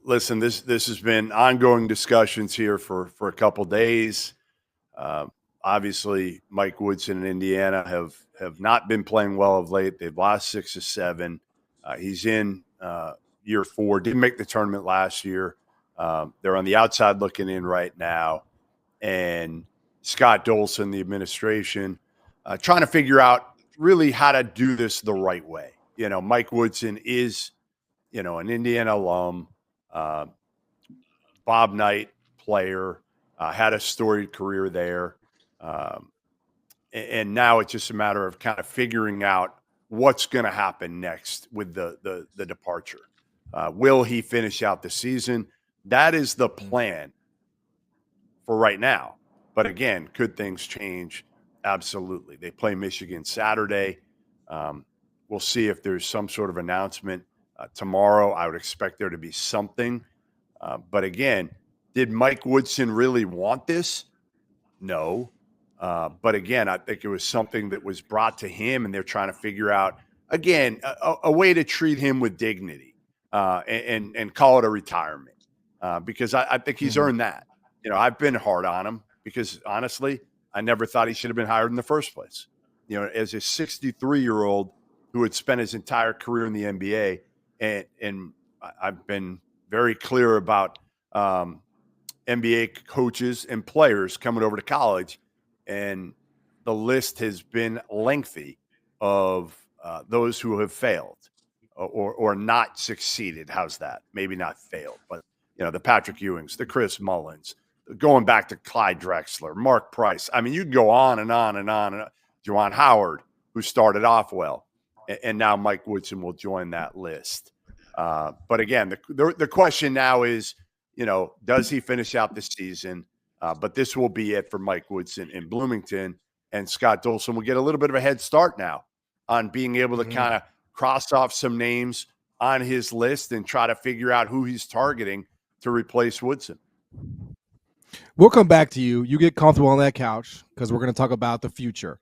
listen, this has been ongoing discussions here for a couple days. Uh, Obviously, Mike Woodson and Indiana have not been playing well of late. They've lost 6 of 7. He's in year 4. Didn't make the tournament last year. They're on the outside looking in right now, and Scott Dolson, the administration, trying to figure out really how to do this the right way. Mike Woodson is, an Indiana alum, Bob Knight player, had a storied career there. And now it's just a matter of kind of figuring out what's going to happen next with the departure. Will he finish out the season? That is the plan for right now. But again, could things change? Absolutely. They play Michigan Saturday. We'll see if there's some sort of announcement tomorrow. I would expect there to be something. But again, did Mike Woodson really want this? No. But again, I think it was something that was brought to him, and they're trying to figure out, again, a way to treat him with dignity and call it a retirement because I think he's earned that. I've been hard on him because, honestly, I never thought he should have been hired in the first place. As a 63-year-old who had spent his entire career in the NBA, and I've been very clear about NBA coaches and players coming over to college, and the list has been lengthy of those who have failed or not succeeded. How's that? Maybe not failed, but the Patrick Ewings, the Chris Mullins, going back to Clyde Drexler, Mark Price. I mean, you'd go on and on and on. Juwan Howard, who started off well, and now Mike Woodson will join that list. But again, the question now is, does he finish out the season? But this will be it for Mike Woodson in Bloomington, and Scott Dolson will get a little bit of a head start now on being able to kind of cross off some names on his list and try to figure out who he's targeting to replace Woodson. We'll come back to you. You get comfortable on that couch because we're going to talk about the future.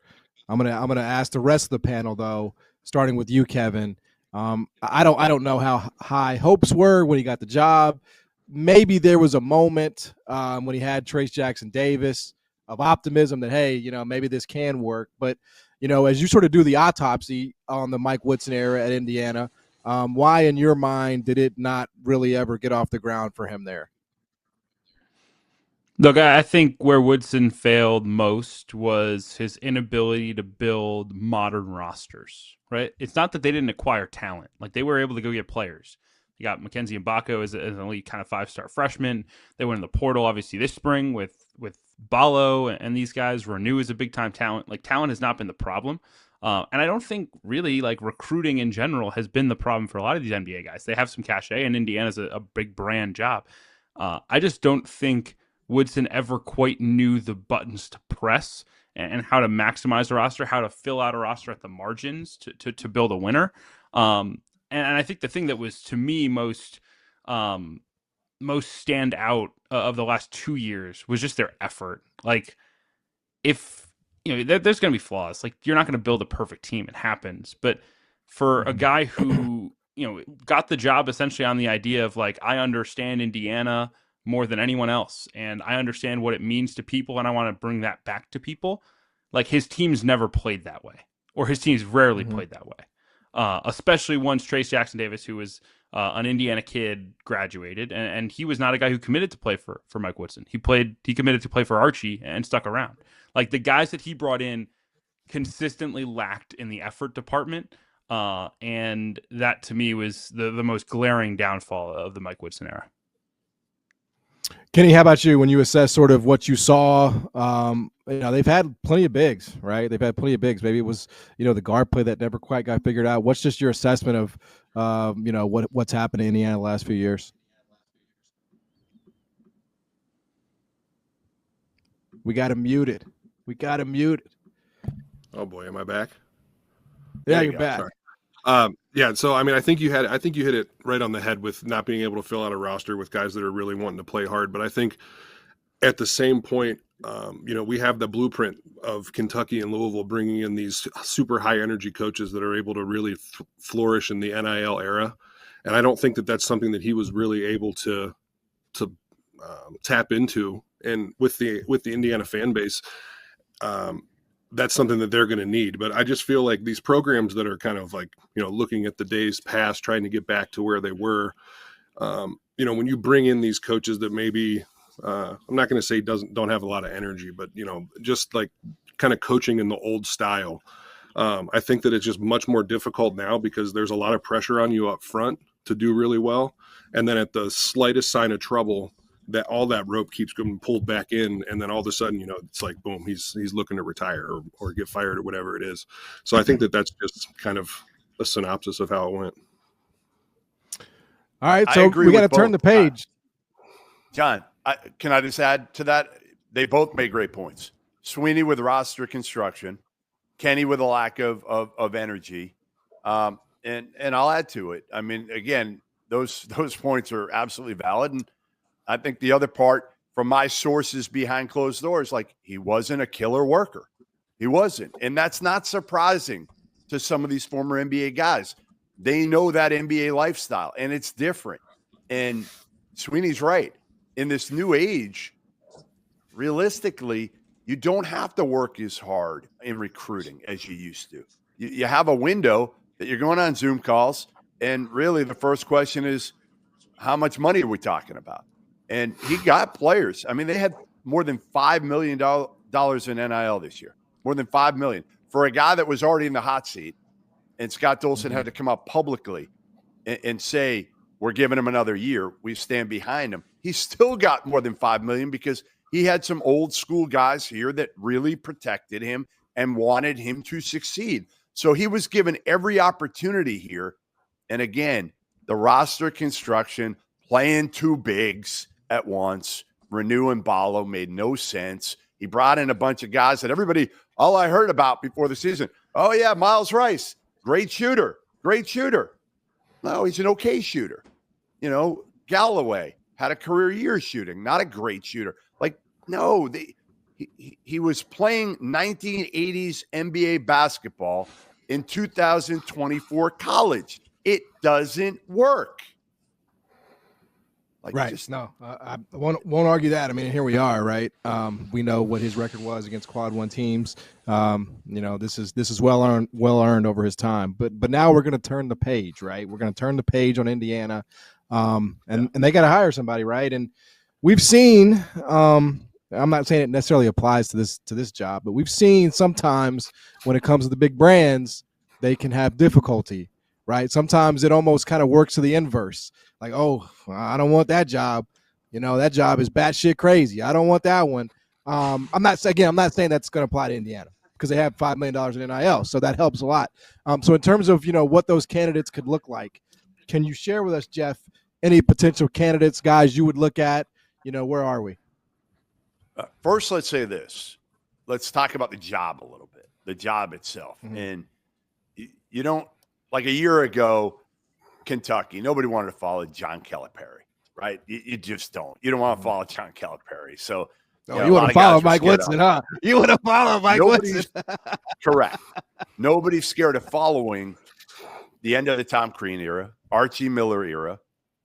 I'm gonna ask the rest of the panel though, starting with you, Kevin. I don't know how high hopes were when he got the job. Maybe there was a moment when he had Trace Jackson Davis of optimism that, hey, maybe this can work. But, as you sort of do the autopsy on the Mike Woodson era at Indiana, why in your mind did it not really ever get off the ground for him there? Look, I think where Woodson failed most was his inability to build modern rosters, right? It's not that they didn't acquire talent. Like, they were able to go get players. You got Mackenzie Mbako as an elite kind of 5-star freshman. They went in the portal, obviously, this spring with Ballo and these guys. Renew is a big-time talent. Like, talent has not been the problem. And I don't think really, like, recruiting in general has been the problem for a lot of these NBA guys. They have some cachet, and Indiana's a big brand job. I just don't think Woodson ever quite knew the buttons to press and how to maximize a roster, how to fill out a roster at the margins to build a winner. And I think the thing that was, to me, most stand out of the last 2 years was just their effort. Like, if, there's going to be flaws. Like, you're not going to build a perfect team. It happens. But for a guy who, got the job essentially on the idea of, like, I understand Indiana more than anyone else, and I understand what it means to people, and I want to bring that back to people. Like, his team's never played that way, or his team's rarely played that way. Especially once Trace Jackson Davis, who was an Indiana kid, graduated, and he was not a guy who committed to play for Mike Woodson. He committed to play for Archie and stuck around. Like, the guys that he brought in consistently lacked in the effort department, and that to me was the most glaring downfall of the Mike Woodson era. Kenny, how about you when you assess sort of what you saw? They've had plenty of bigs, right? They've had plenty of bigs. Maybe it was, the guard play that never quite got figured out. What's just your assessment of, what's happened in Indiana the last few years? We got him muted. Oh boy, am I back? Yeah, you're back. Sorry. So I think you hit it right on the head with not being able to fill out a roster with guys that are really wanting to play hard. But I think at the same point, we have the blueprint of Kentucky and Louisville bringing in these super high energy coaches that are able to really flourish in the NIL era. And I don't think that that's something that he was really able to tap into. And with the Indiana fan base, that's something that they're going to need. But I just feel like these programs that are kind of like, looking at the days past, trying to get back to where they were, when you bring in these coaches that maybe, I'm not going to say don't have a lot of energy, but, just like kind of coaching in the old style. I think that it's just much more difficult now because there's a lot of pressure on you up front to do really well. And then at the slightest sign of trouble, that all that rope keeps getting pulled back in. And then all of a sudden, it's like, boom, he's looking to retire or get fired or whatever it is. So I think that that's just kind of a synopsis of how it went. All right. So we got to turn the page. John, can I just add to that? They both made great points. Sweeney with roster construction, Kenny with a lack of energy. And I'll add to it. I mean, again, those points are absolutely valid. And I think the other part from my sources behind closed doors, like he wasn't a killer worker. He wasn't. And that's not surprising to some of these former NBA guys. They know that NBA lifestyle and it's different. And Sweeney's right. In this new age, realistically, you don't have to work as hard in recruiting as you used to. You have a window that you're going on Zoom calls. And really the first question is, how much money are we talking about? And he got players. I mean, they had more than $5 million in NIL this year, more than $5 million for a guy that was already in the hot seat. And Scott Dolson had to come out publicly and say, we're giving him another year. We stand behind him. He still got more than $5 million because he had some old school guys here that really protected him and wanted him to succeed. So he was given every opportunity here. And again, the roster construction, playing two bigs at once, Renew and Ballo made no sense. He brought in a bunch of guys that all I heard about before the season, oh yeah, Miles Rice, great shooter. No, he's an okay shooter. Galloway had a career year shooting, not a great shooter. Like, no, he was playing 1980s NBA basketball in 2024 college. It doesn't work. Like, right. No, I won't argue that. I mean, here we are, right? We know what his record was against Quad 1 teams. This is well earned over his time. But now we're going to turn the page, right? We're going to turn the page on Indiana, and they got to hire somebody, right? And we've seen. I'm not saying it necessarily applies to this job, but we've seen sometimes when it comes to the big brands, they can have difficulty, right? Sometimes it almost kind of works to the inverse. Like, oh, I don't want that job. That job is batshit crazy. I don't want that one. I'm not saying that's going to apply to Indiana because they have $5 million in NIL, so that helps a lot. So in terms of what those candidates could look like, can you share with us, Jeff, any potential candidates, guys you would look at? Where are we? First, let's say this. Let's talk about the job a little bit, the job itself. Mm-hmm. And you don't, like a year ago, Kentucky, nobody wanted to follow John Calipari, right? You just don't. You don't want to follow John Calipari. So you want to follow Mike Woodson, huh? You want to follow Mike Woodson. Correct. Nobody's scared of following the end of the Tom Crean era, Archie Miller era,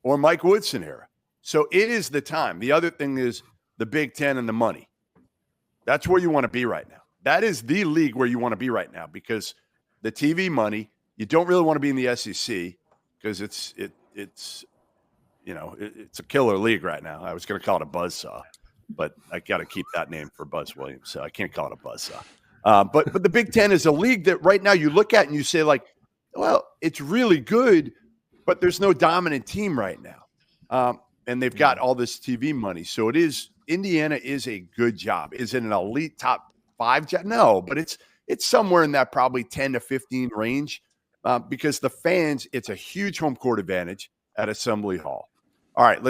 or Mike Woodson era. So it is the time. The other thing is the Big Ten and the money. That's where you want to be right now. That is the league where you want to be right now because the TV money, you don't really want to be in the SEC because it's a killer league right now. I was going to call it a buzzsaw, but I got to keep that name for Buzz Williams, so I can't call it a buzzsaw. But the Big Ten is a league that right now you look at and you say, like, well, it's really good, but there's no dominant team right now. And they've got all this TV money. So Indiana is a good job. Is it an elite top 5 job? No, but it's somewhere in that probably 10 to 15 range because the fans, it's a huge home court advantage at Assembly Hall. All right.